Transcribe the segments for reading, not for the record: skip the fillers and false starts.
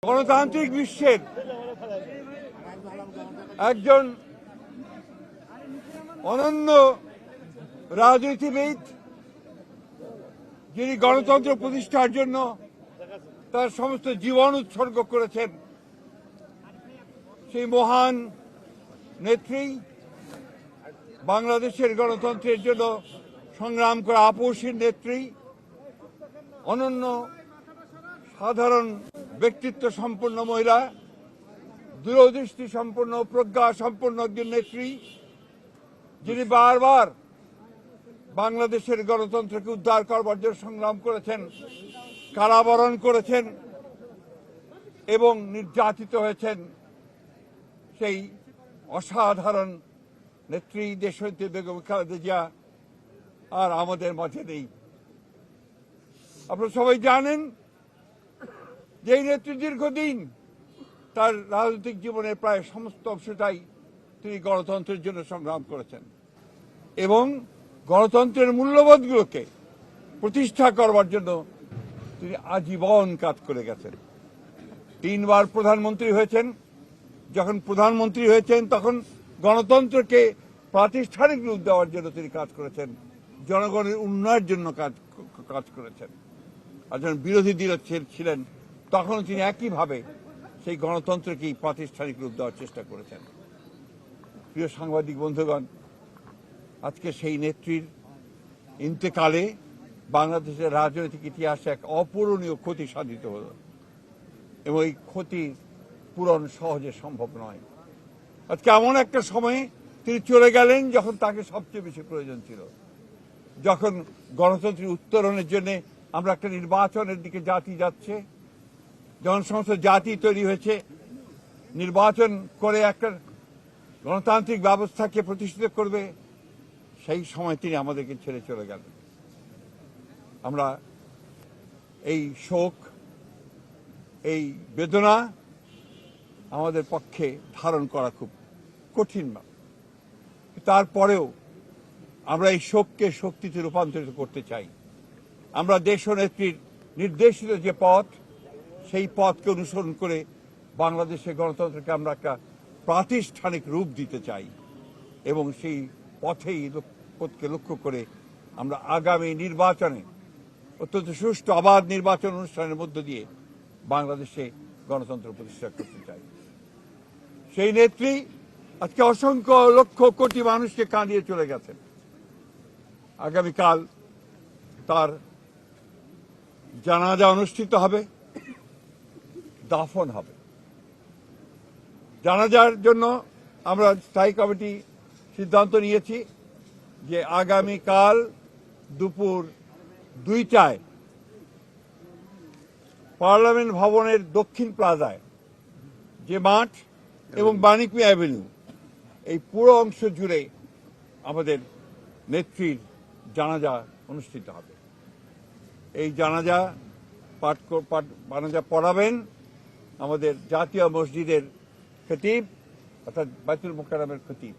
গণতান্ত্রিক বিশ্বের একজন অনন্য রাজনীতিবিদ, যিনি গণতন্ত্র প্রতিষ্ঠার জন্য তার সমস্ত জীবন উৎসর্গ করেছেন, সেই মহান নেত্রী, বাংলাদেশের গণতন্ত্রের জন্য সংগ্রাম করা আপসীর নেত্রী, অনন্য সাধারণ ব্যক্তিত্ব সম্পন্ন মহিলা, দূরদৃষ্টি সম্পন্ন, প্রজ্ঞা সম্পন্ন একজন নেত্রী, যিনি বারবার বাংলাদেশের গণতন্ত্রকে উদ্ধার করবার জন্য সংগ্রাম করেছেন, কারাবরণ করেছেন এবং নির্যাতিত হয়েছেন। সেই অসাধারণ নেত্রী দেশনেত্রী বেগম খালেদা জিয়া আর আমাদের মাঝে নেই। আপনারা সবাই জানেন যে এই নেত্রী দীর্ঘদিন তার রাজনৈতিক জীবনের প্রায় সমস্ত অংশটাই তিনি গণতন্ত্রের জন্য সংগ্রাম করেছেন এবং গণতন্ত্রের মূল্যবোধগুলোকে প্রতিষ্ঠা করবার জন্য তিনি আজীবন কাজ করে গেছেন। 3 বার প্রধানমন্ত্রী হয়েছেন। যখন প্রধানমন্ত্রী হয়েছেন তখন গণতন্ত্রকে প্রাতিষ্ঠানিক রূপ দেওয়ার জন্য তিনি কাজ করেছেন, জনগণের উন্নয়নের জন্য কাজ করেছেন। আর যখন বিরোধী দল ছিলেন তখন তিনি একইভাবে সেই গণতন্ত্রকেই প্রাতিষ্ঠানিক রূপ দেওয়ার চেষ্টা করেছেন। প্রিয় সাংবাদিক বন্ধুগণ, আজকে সেই নেত্রীর ইন্তেকালে বাংলাদেশের রাজনৈতিক ইতিহাসে এক অপূরণীয় ক্ষতি সাধিত হল এবং এই ক্ষতি পূরণ সহজে সম্ভব নয়। আজকে এমন একটা সময়ে তিনি চলে গেলেন যখন তাকে সবচেয়ে বেশি প্রয়োজন ছিল, যখন গণতন্ত্রের উত্তরণের জন্য আমরা একটা নির্বাচনের দিকে জাতি যাচ্ছে, যখন সমস্ত জাতি তৈরি হয়েছে, নির্বাচন করে একটা গণতান্ত্রিক ব্যবস্থাকে প্রতিষ্ঠিত করবে, সেই সময় তিনি আমাদেরকে ছেড়ে চলে গেলেন। আমরা এই শোক, এই বেদনা আমাদের পক্ষে ধারণ করা খুব কঠিন না। তারপরেও আমরা এই শোককে শক্তিতে রূপান্তরিত করতে চাই। আমরা দেশনেত্রীর নির্দেশিত যে পথ, সেই পথকে অনুসরণ করে বাংলাদেশের গণতন্ত্রকে আমরা একটা প্রাতিষ্ঠানিক রূপ দিতে চাই এবং সেই পথকে লক্ষ্য করে আমরা আগামী নির্বাচনে অত্যন্ত সুষ্ঠু অবাধ নির্বাচন অনুষ্ঠানের মধ্য দিয়ে বাংলাদেশে গণতন্ত্র প্রতিষ্ঠা করতে চাই। সেই নেত্রী আজকে অসংখ্য লক্ষ কোটি মানুষকে কাঁদিয়ে চলে গেছেন। আগামীকাল তার জানাজা অনুষ্ঠিত হবে, দাফন হবে। জানাজার জন্য আমরা স্থায়ী কমিটি সিদ্ধান্ত নিয়েছি যে আগামীকাল দুপুর 2টায় পার্লামেন্ট ভবনের দক্ষিণ প্লাজায় যে মাঠ এবং বাণিজ্য অ্যাভিনিউ, এই পুরো অংশ জুড়ে আমাদের নেত্রীর জানাজা অনুষ্ঠিত হবে। এই জানাজা পড়াবেন আমাদের জাতীয় মসজিদের খতিব, অর্থাৎ বাইতুল মোকাররমের খতিব।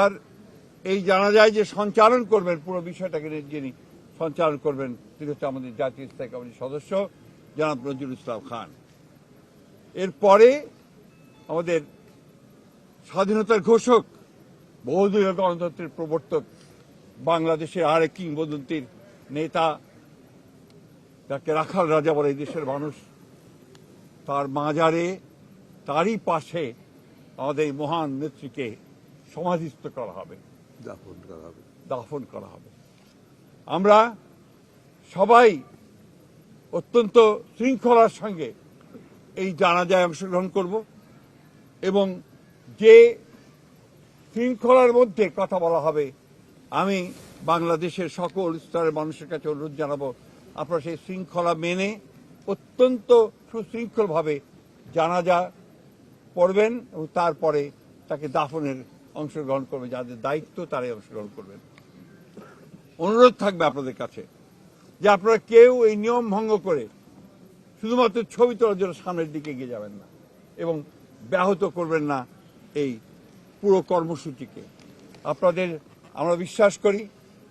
আর এই জানাজায় যে সঞ্চালন করবেন, পুরো বিষয়টাকে যিনি সঞ্চালন করবেন, তিনি হচ্ছে আমাদের জাতীয় স্থায়ী কমিটির সদস্য জনাব নজরুল ইসলাম খান। এরপরে আমাদের স্বাধীনতার ঘোষক, বহুদলীয় গণতন্ত্রের প্রবর্তক, বাংলাদেশের আরেক কিংবদন্তির নেতা, যাকে রাখাল রাজা বলে এই দেশের মানুষ, তার মাজারে, তারই পাশে আমাদের এই মহান নেত্রীকে সমাধিস্থ করা হবে, দাফন করা হবে। আমরা সবাই অত্যন্ত শৃঙ্খলার সঙ্গে এই জানাজায় অংশগ্রহণ করব এবং যে শৃঙ্খলার মধ্যে কথা বলা হবে, আমি বাংলাদেশের সকল স্তরের মানুষের কাছে অনুরোধ জানাবো, আপনারা সেই শৃঙ্খলা মেনে অত্যন্ত সুশৃঙ্খলভাবে জানাজা পড়বেন এবং তারপরে তাকে দাফনের অংশগ্রহণ করবেন। যাদের দায়িত্ব তারাই অংশগ্রহণ করবেন। অনুরোধ থাকবে আপনাদের কাছে যে আপনারা কেউ এই নিয়ম ভঙ্গ করে শুধুমাত্র ছবি তোলার জন্য সামনের দিকে এগিয়ে যাবেন না এবং ব্যাহত করবেন না এই পুরো কর্মসূচিকে। আপনাদের আমরা বিশ্বাস করি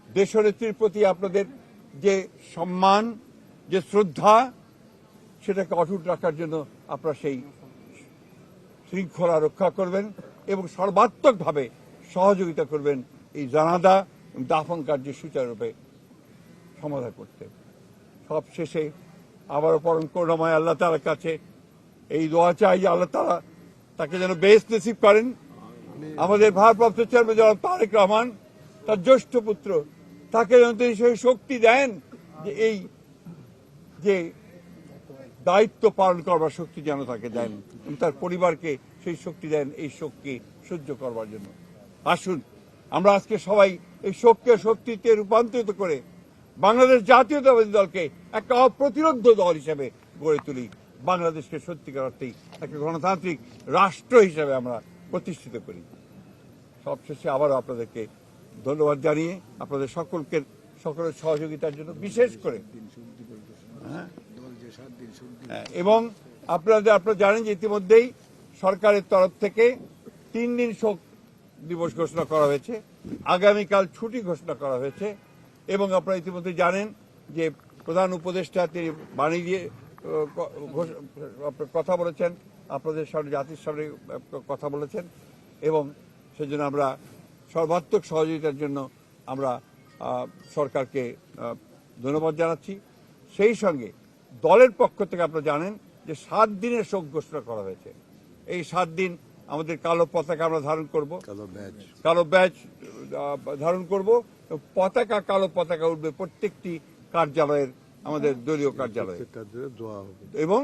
দেশনেত্রীর প্রতি আপনাদের যে সম্মান, যে শ্রদ্ধা, সেটাকে অটুট রাখার জন্য আপনারা সেই শৃঙ্খলা রক্ষা করবেন এবং সর্বাত্মকভাবে সহযোগিতা করবেন এই জানাজা দাফন কার্যের সুচারুরূপে সমাধান করতে। সব শেষে আবারও পরম করুণাময় আল্লাহ তাআলার কাছে এই দোয়া চাই যে আল্লাহ তাআলা তাকে যেন বেহেশত নসিব করেন। আমাদের ভারপ্রাপ্ত চেয়ারম্যান জনাব তারেক রহমান, তার জ্যেষ্ঠ পুত্র, তাকে যেন তিনি সেই শক্তি দেন যে এই যে দায়িত্ব পালন করবার শক্তি যেন তাকে দেন এবং তার পরিবারকে সেই শক্তি দেন এই শোককে সহ্য করবার জন্য। আসুন আমরা আজকে সবাই এই শোককে শক্তিতে রূপান্তরিত করে বাংলাদেশ জাতীয়তাবাদী দলকে একটা অপ্রতিরোধ দল হিসেবে গড়ে তুলি। বাংলাদেশকে সত্যিকার অর্থেই একটা গণতান্ত্রিক রাষ্ট্র হিসেবে আমরা প্রতিষ্ঠিত করি। সবশেষে আবারও আপনাদেরকে ধন্যবাদ জানিয়ে আপনাদের সকলের সহযোগিতার জন্য বিশেষ করে এবং আপনারা জানেন যে ইতিমধ্যেই সরকারের তরফ থেকে 3 দিন শোক দিবস ঘোষণা করা হয়েছে, আগামীকাল ছুটি ঘোষণা করা হয়েছে এবং আপনারা ইতিমধ্যে জানেন যে প্রধান উপদেষ্টা তিনি বাণী দিয়ে কথা বলেছেন, আপনাদের সামনে জাতির সামনে কথা বলেছেন এবং সেজন্য আমরা সর্বাত্মক সহযোগিতার জন্য আমরা সরকারকে ধন্যবাদ জানাচ্ছি। সেই সঙ্গে দলের পক্ষ থেকে আপনারা জানেন যে 7 দিনের শোক ঘোষণা করা হয়েছে। এই 7 দিন আমাদের কালো পতাকা আমরা ধারণ করব, কালো ব্যাজ ধারণ করব, পতাকা কালো পতাকা উঠবে প্রত্যেকটি কার্যালয়ের, আমাদের দলীয় কার্যালয়ে এবং